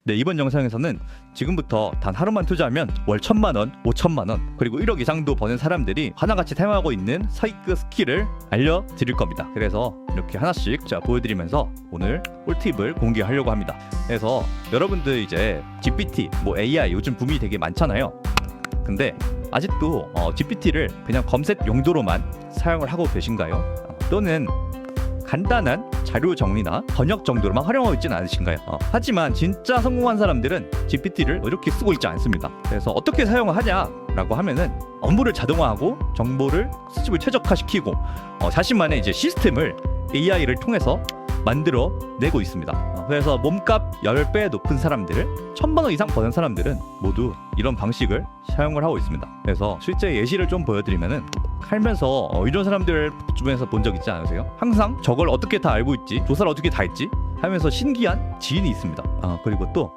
네, 이번 영상에서는 지금부터 단 하루만 투자하면 월 1,000만원, 5,000만원, 그리고 1억 이상도 버는 사람들이 하나같이 사용하고 있는 사이크 스킬을 알려드릴 겁니다. 그래서 이렇게 하나씩 제가 보여드리면서 오늘 꿀팁을 공개하려고 합니다. 그래서 여러분들 이제 GPT, 뭐 AI 요즘 붐이 되게 많잖아요. 근데 아직도 GPT를 그냥 검색 용도로만 사용을 하고 계신가요? 또는 간단한 자료 정리나 번역 정도로만 활용하고 있지는 않으신가요? 하지만 진짜 성공한 사람들은 GPT를 이렇게 쓰고 있지 않습니다. 그래서 어떻게 사용을 하냐라고 하면은 업무를 자동화하고 정보를 수집을 최적화시키고 자신만의 이제 시스템을 AI를 통해서 만들어 내고 있습니다. 그래서 몸값 10배 높은 사람들, 1,000만원 이상 버는 사람들은 모두 이런 방식을 사용을 하고 있습니다. 그래서 실제 예시를 좀 보여드리면은 살면서 이런 사람들 주변에서 본 적 있지 않으세요? 항상 저걸 어떻게 다 알고 있지? 조사를 어떻게 다 했지? 하면서 신기한 지인이 있습니다. 그리고 또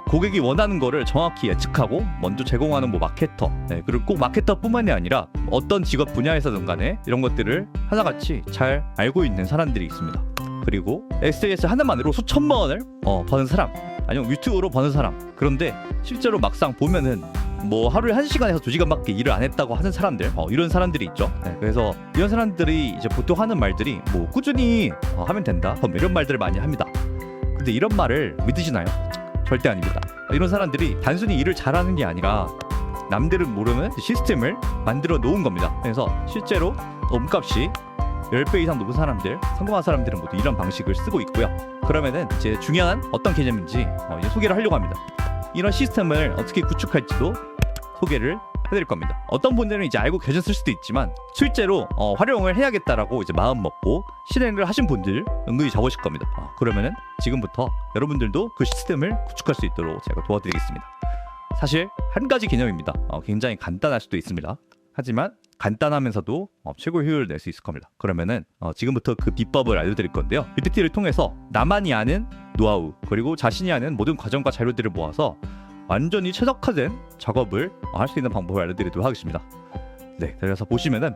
고객이 원하는 거를 정확히 예측하고 먼저 제공하는 뭐 마케터, 그리고 꼭 마케터뿐만이 아니라 어떤 직업 분야에서든 간에 이런 것들을 하나같이 잘 알고 있는 사람들이 있습니다. 그리고 SNS 하나만으로 수천만 원을 버는 사람, 아니면 유튜브로 버는 사람. 그런데 실제로 막상 보면은 뭐 하루에 1시간에서 2시간밖에 일을 안 했다고 하는 사람들, 이런 사람들이 있죠. 그래서 이런 사람들이 이제 보통 하는 말들이 뭐 꾸준히 하면 된다, 이런 말들을 많이 합니다. 근데 이런 말을 믿으시나요? 절대 아닙니다. 이런 사람들이 단순히 일을 잘하는 게 아니라 남들은 모르는 시스템을 만들어 놓은 겁니다. 그래서 실제로 몸값이 10배 이상 높은 사람들, 성공한 사람들은 모두 이런 방식을 쓰고 있고요. 그러면은 이제 중요한 어떤 개념인지 이제 소개를 하려고 합니다. 이런 시스템을 어떻게 구축할지도 소개를 해드릴 겁니다. 어떤 분들은 이제 알고 계셨을 수도 있지만 실제로 활용을 해야겠다라고 이제 마음 먹고 실행을 하신 분들 은근히 적으실 겁니다. 그러면은 지금부터 여러분들도 그 시스템을 구축할 수 있도록 제가 도와드리겠습니다. 사실 한 가지 개념입니다. 굉장히 간단할 수도 있습니다. 하지만 간단하면서도 최고 효율을 낼 수 있을 겁니다. 그러면은 지금부터 그 비법을 알려드릴 건데요. PPT를 통해서 나만이 아는 노하우, 그리고 자신이 아는 모든 과정과 자료들을 모아서 완전히 최적화된 작업을 할 수 있는 방법을 알려드리도록 하겠습니다. 네, 그래서 보시면은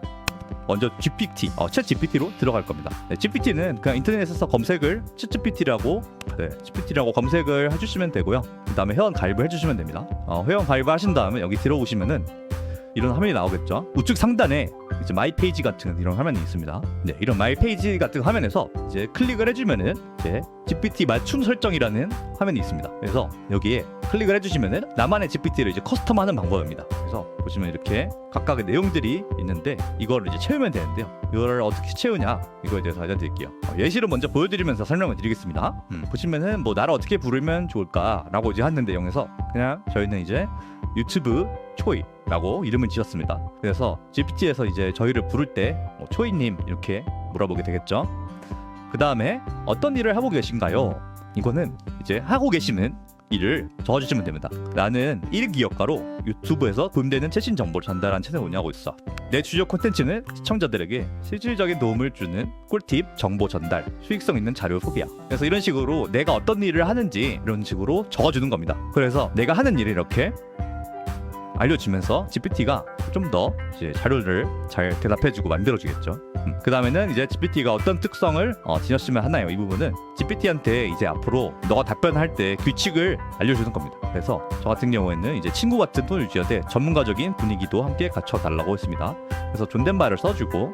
먼저 GPT, 챗 GPT로 들어갈 겁니다. GPT는 그냥 인터넷에서 검색을 챗 GPT라고 검색을 해주시면 되고요. 그 다음에 회원 가입을 해주시면 됩니다. 회원 가입을 하신 다음에 여기 들어오시면은 이런 화면이 나오겠죠. 우측 상단에 이제 마이 페이지 같은 이런 화면이 있습니다. 네, 이런 마이 페이지 같은 화면에서 이제 클릭을 해주면은 이제 GPT 맞춤 설정이라는 화면이 있습니다. 그래서 여기에 클릭을 해주시면은 나만의 GPT를 이제 커스텀하는 방법입니다. 그래서 보시면 이렇게 각각의 내용들이 있는데 이거를 이제 채우면 되는데요. 이거를 어떻게 채우냐, 이거에 대해서 알려드릴게요. 예시를 먼저 보여드리면서 설명을 드리겠습니다. 보시면은 뭐 나를 어떻게 부르면 좋을까라고 이제 하는 내용에서 그냥 저희는 이제 유튜브 초이라고 이름을 지었습니다. 그래서 GPT에서 이제 저희를 부를 때 초이님 이렇게 물어보게 되겠죠. 그 다음에 어떤 일을 하고 계신가요? 이거는 이제 하고 계시는 일을 적어주시면 됩니다. 나는 1기업가로 유튜브에서 돈되는 최신 정보를 전달하는 채널을 운영하고 있어. 내 주요 콘텐츠는 시청자들에게 실질적인 도움을 주는 꿀팁, 정보 전달, 수익성 있는 자료 소비야. 그래서 이런 식으로 내가 어떤 일을 하는지 이런 식으로 적어주는 겁니다. 그래서 내가 하는 일을 이렇게 알려주면서 GPT가 좀 더 이제 자료를 잘 대답해주고 만들어주겠죠. 그 다음에는 이제 GPT가 어떤 특성을 지녔으면 하나요? 이 부분은 GPT한테 이제 앞으로 너가 답변할 때 규칙을 알려주는 겁니다. 그래서 저 같은 경우에는 이제 친구 같은 톤을 유지하되 전문가적인 분위기도 함께 갖춰달라고 했습니다. 그래서 존댓말을 써주고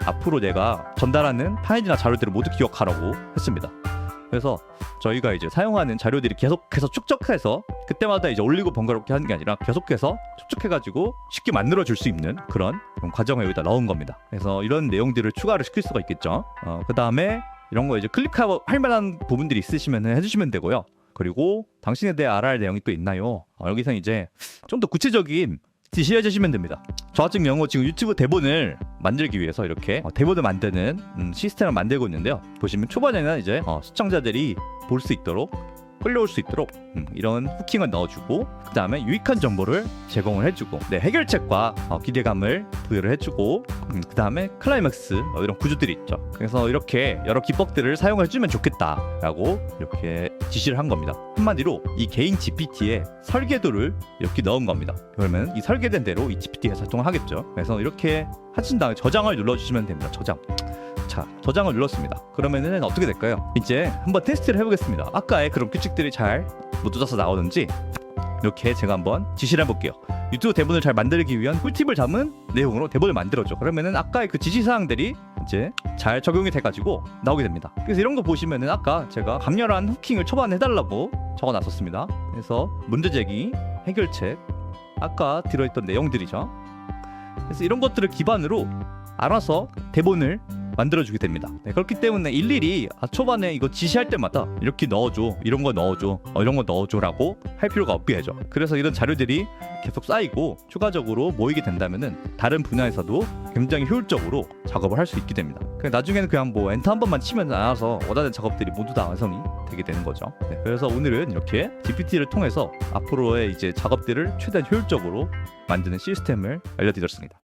앞으로 내가 전달하는 파일이나 자료들을 모두 기억하라고 했습니다. 그래서 저희가 이제 사용하는 자료들이 계속해서 축적해서 그때마다 이제 올리고 번거롭게 하는 게 아니라 계속해서 축적해가지고 쉽게 만들어줄 수 있는 그런 과정을 여기다 넣은 겁니다. 그래서 이런 내용들을 추가를 시킬 수가 있겠죠. 그 다음에 이런 거 이제 클릭할 만한 부분들이 있으시면 해주시면 되고요. 그리고 당신에 대해 알아야 할 내용이 또 있나요? 여기서 이제 좀 더 구체적인 지시해 주시면 됩니다. 저 같은 경우 지금 유튜브 대본을 만들기 위해서 이렇게 대본을 만드는 시스템을 만들고 있는데요. 보시면 초반에는 이제 시청자들이 볼 수 있도록 끌려올 수 있도록 이런 후킹을 넣어주고 그 다음에 유익한 정보를 제공을 해주고 해결책과 기대감을 부여를 해주고 그 다음에 클라이맥스 이런 구조들이 있죠. 그래서 이렇게 여러 기법들을 사용해주면 좋겠다라고 이렇게 지시를 한 겁니다. 한마디로 이 개인 GPT의 설계도를 이렇게 넣은 겁니다. 그러면 이 설계된 대로 이 GPT가 작동을 하겠죠. 그래서 이렇게 하신 다음에 저장을 눌러주시면 됩니다. 자, 저장을 눌렀습니다. 그러면은 어떻게 될까요? 이제 한번 테스트를 해보겠습니다. 아까의 그런 규칙들이 잘 못 뜯어서 나오는지 이렇게 제가 한번 지시를 해볼게요. 유튜브 대본을 잘 만들기 위한 꿀팁을 담은 내용으로 대본을 만들어줘. 그러면은 아까의 그 지시사항들이 이제 잘 적용이 돼가지고 나오게 됩니다. 그래서 이런 거 보시면은 아까 제가 강렬한 후킹을 초반에 해달라고 적어놨었습니다. 그래서 문제제기, 해결책, 아까 들어있던 내용들이죠. 그래서 이런 것들을 기반으로 알아서 대본을 만들어주게 됩니다. 네, 그렇기 때문에 일일이 초반에 이거 지시할 때마다 이렇게 넣어줘, 이런 거 넣어줘, 이런 거 넣어줘라고 할 필요가 없게 하죠. 그래서 이런 자료들이 계속 쌓이고 추가적으로 모이게 된다면은 다른 분야에서도 굉장히 효율적으로 작업을 할 수 있게 됩니다. 나중에는 그냥 뭐 엔터 한 번만 치면 알아서 원하는 작업들이 모두 다 완성이 되게 되는 거죠. 네, 그래서 오늘은 이렇게 GPT를 통해서 앞으로의 이제 작업들을 최대한 효율적으로 만드는 시스템을 알려드렸습니다.